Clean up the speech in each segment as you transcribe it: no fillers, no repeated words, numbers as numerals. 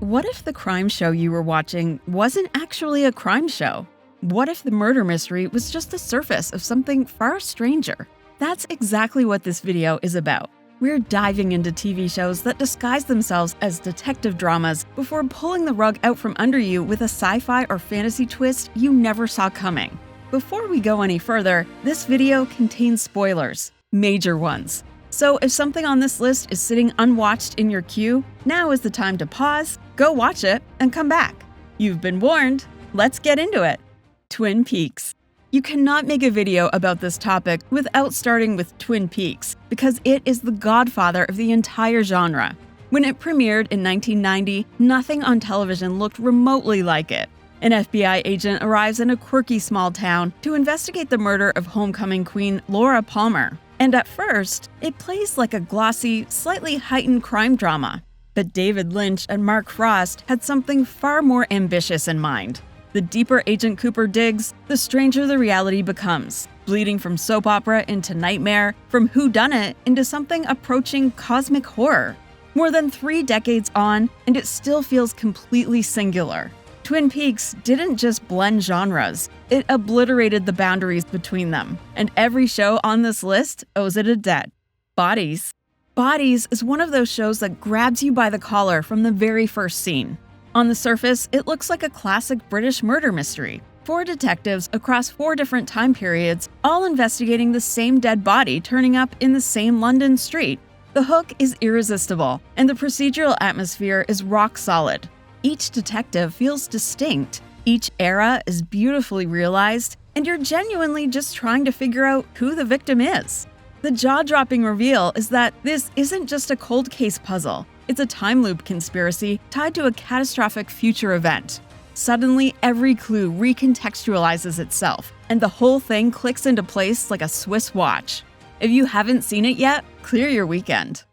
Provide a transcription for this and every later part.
What if the crime show you were watching wasn't actually a crime show? What if the murder mystery was just the surface of something far stranger? That's exactly what this video is about. We're diving into TV shows that disguise themselves as detective dramas before pulling the rug out from under you with a sci-fi or fantasy twist you never saw coming. Before we go any further, this video contains spoilers, major ones. So if something on this list is sitting unwatched in your queue, now is the time to pause, go watch it, and come back. You've been warned. Let's get into it. Twin Peaks. You cannot make a video about this topic without starting with Twin Peaks, because it is the godfather of the entire genre. When it premiered in 1990, nothing on television looked remotely like it. An FBI agent arrives in a quirky small town to investigate the murder of homecoming queen Laura Palmer. And at first, it plays like a glossy, slightly heightened crime drama. But David Lynch and Mark Frost had something far more ambitious in mind. The deeper Agent Cooper digs, the stranger the reality becomes, bleeding from soap opera into nightmare, from whodunit into something approaching cosmic horror. More than 3 decades on, and it still feels completely singular. Twin Peaks didn't just blend genres, it obliterated the boundaries between them, and every show on this list owes it a debt. Bodies. Bodies is one of those shows that grabs you by the collar from the very first scene. On the surface, it looks like a classic British murder mystery. 4 detectives across 4 different time periods, all investigating the same dead body turning up in the same London street. The hook is irresistible, and the procedural atmosphere is rock solid. Each detective feels distinct, each era is beautifully realized, and you're genuinely just trying to figure out who the victim is. The jaw-dropping reveal is that this isn't just a cold case puzzle, it's a time loop conspiracy tied to a catastrophic future event. Suddenly, every clue recontextualizes itself, and the whole thing clicks into place like a Swiss watch. If you haven't seen it yet, clear your weekend.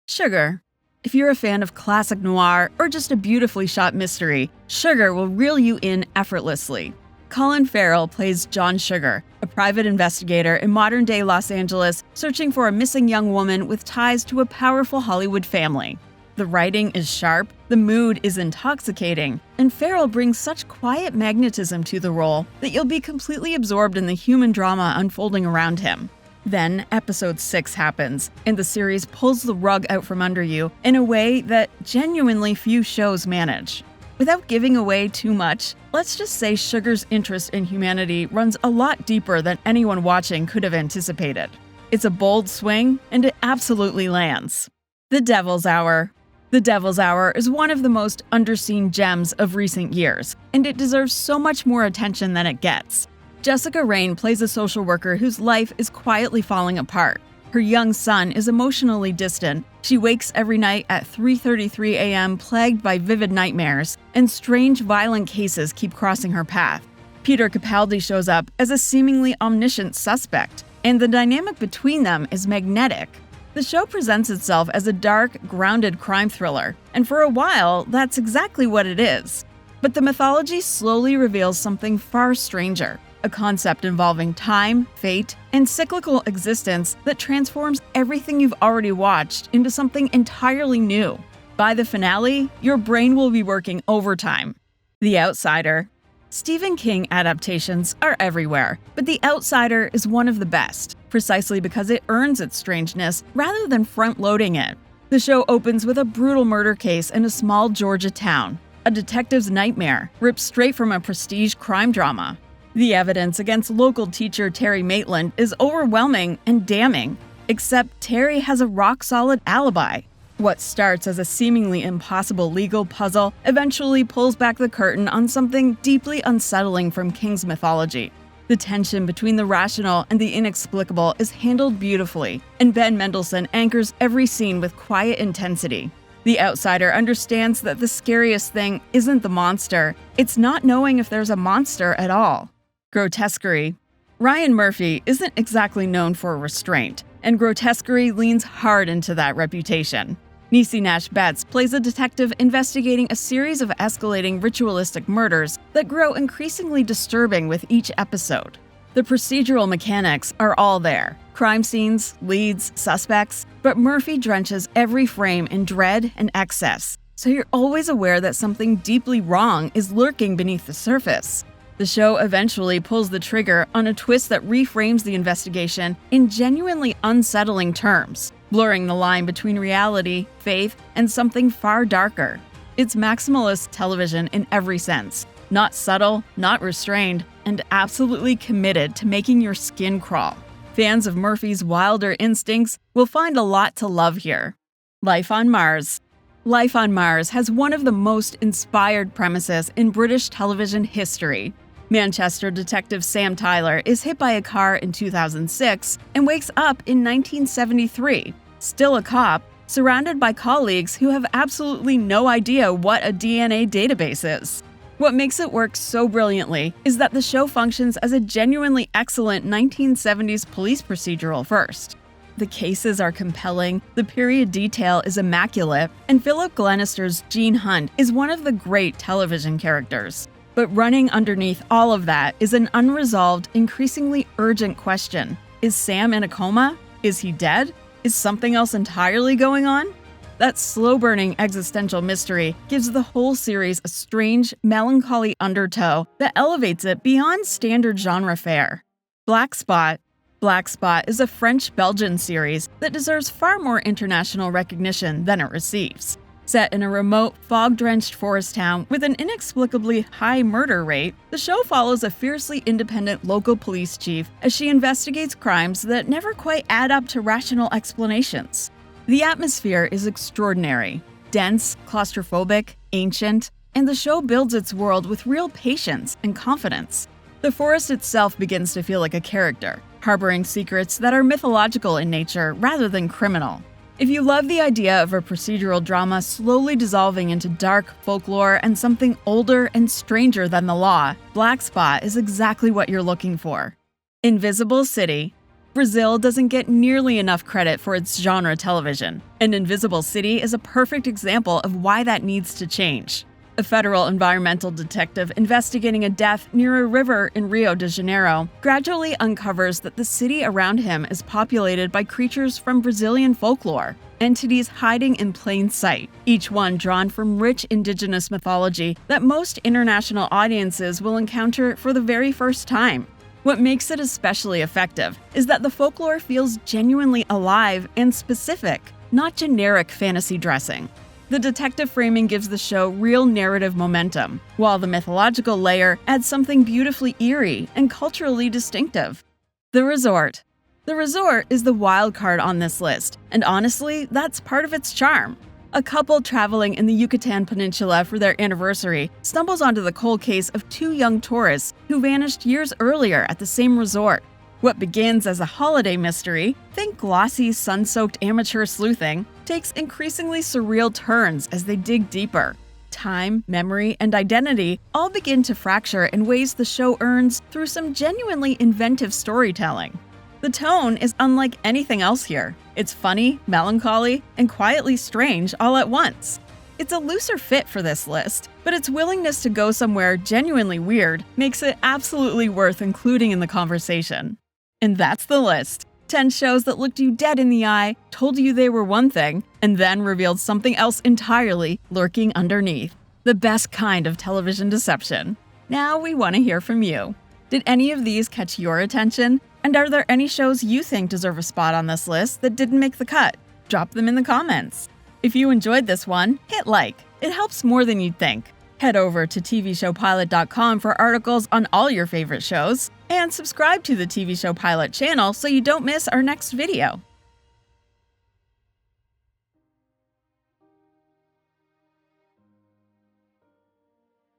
Sugar. If you're a fan of classic noir or just a beautifully shot mystery, Sugar will reel you in effortlessly. Colin Farrell plays John Sugar, a private investigator in modern-day Los Angeles searching for a missing young woman with ties to a powerful Hollywood family. The writing is sharp, the mood is intoxicating, and Farrell brings such quiet magnetism to the role that you'll be completely absorbed in the human drama unfolding around him. Then, episode 6 happens, and the series pulls the rug out from under you in a way that genuinely few shows manage. Without giving away too much, let's just say Sugar's interest in humanity runs a lot deeper than anyone watching could have anticipated. It's a bold swing, and it absolutely lands. The Devil's Hour. The Devil's Hour is one of the most underseen gems of recent years, and it deserves so much more attention than it gets. Jessica Raine plays a social worker whose life is quietly falling apart. Her young son is emotionally distant. She wakes every night at 3:33 a.m. plagued by vivid nightmares, and strange, violent cases keep crossing her path. Peter Capaldi shows up as a seemingly omniscient suspect, and the dynamic between them is magnetic. The show presents itself as a dark, grounded crime thriller, and for a while, that's exactly what it is. But the mythology slowly reveals something far stranger. A concept involving time, fate, and cyclical existence that transforms everything you've already watched into something entirely new. By the finale, your brain will be working overtime. The Outsider. Stephen King adaptations are everywhere, but The Outsider is one of the best, precisely because it earns its strangeness rather than front-loading it. The show opens with a brutal murder case in a small Georgia town, a detective's nightmare, ripped straight from a prestige crime drama. The evidence against local teacher Terry Maitland is overwhelming and damning, except Terry has a rock-solid alibi. What starts as a seemingly impossible legal puzzle eventually pulls back the curtain on something deeply unsettling from King's mythology. The tension between the rational and the inexplicable is handled beautifully, and Ben Mendelsohn anchors every scene with quiet intensity. The Outsider understands that the scariest thing isn't the monster, it's not knowing if there's a monster at all. Grotesquerie. Ryan Murphy isn't exactly known for restraint, and Grotesquerie leans hard into that reputation. Niecy Nash-Betts plays a detective investigating a series of escalating ritualistic murders that grow increasingly disturbing with each episode. The procedural mechanics are all there. Crime scenes, leads, suspects, but Murphy drenches every frame in dread and excess, so you're always aware that something deeply wrong is lurking beneath the surface. The show eventually pulls the trigger on a twist that reframes the investigation in genuinely unsettling terms, blurring the line between reality, faith, and something far darker. It's maximalist television in every sense, not subtle, not restrained, and absolutely committed to making your skin crawl. Fans of Murphy's wilder instincts will find a lot to love here. Life on Mars. Life on Mars has one of the most inspired premises in British television history. Manchester detective Sam Tyler is hit by a car in 2006 and wakes up in 1973, still a cop, surrounded by colleagues who have absolutely no idea what a DNA database is. What makes it work so brilliantly is that the show functions as a genuinely excellent 1970s police procedural first. The cases are compelling, the period detail is immaculate, and Philip Glenister's Gene Hunt is one of the great television characters. But running underneath all of that is an unresolved, increasingly urgent question. Is Sam in a coma? Is he dead? Is something else entirely going on? That slow-burning existential mystery gives the whole series a strange, melancholy undertow that elevates it beyond standard genre fare. Black Spot. Black Spot is a French-Belgian series that deserves far more international recognition than it receives. Set in a remote, fog-drenched forest town with an inexplicably high murder rate, the show follows a fiercely independent local police chief as she investigates crimes that never quite add up to rational explanations. The atmosphere is extraordinary, dense, claustrophobic, ancient, and the show builds its world with real patience and confidence. The forest itself begins to feel like a character, harboring secrets that are mythological in nature rather than criminal. If you love the idea of a procedural drama slowly dissolving into dark folklore and something older and stranger than the law, Black Spot is exactly what you're looking for. Invisible City. Brazil doesn't get nearly enough credit for its genre television, and Invisible City is a perfect example of why that needs to change. A federal environmental detective investigating a death near a river in Rio de Janeiro gradually uncovers that the city around him is populated by creatures from Brazilian folklore, entities hiding in plain sight, each one drawn from rich indigenous mythology that most international audiences will encounter for the very first time. What makes it especially effective is that the folklore feels genuinely alive and specific, not generic fantasy dressing. The detective framing gives the show real narrative momentum, while the mythological layer adds something beautifully eerie and culturally distinctive. The Resort. The Resort is the wild card on this list, and honestly, that's part of its charm. A couple traveling in the Yucatan Peninsula for their anniversary stumbles onto the cold case of two young tourists who vanished years earlier at the same resort. What begins as a holiday mystery, think glossy, sun-soaked amateur sleuthing, takes increasingly surreal turns as they dig deeper. Time, memory, and identity all begin to fracture in ways the show earns through some genuinely inventive storytelling. The tone is unlike anything else here. It's funny, melancholy, and quietly strange all at once. It's a looser fit for this list, but its willingness to go somewhere genuinely weird makes it absolutely worth including in the conversation. And that's the list. 10 shows that looked you dead in the eye, told you they were one thing, and then revealed something else entirely lurking underneath. The best kind of television deception. Now we want to hear from you. Did any of these catch your attention? And are there any shows you think deserve a spot on this list that didn't make the cut? Drop them in the comments. If you enjoyed this one, hit like. It helps more than you'd think. Head over to tvshowpilot.com for articles on all your favorite shows, and subscribe to the TV Show Pilot channel so you don't miss our next video.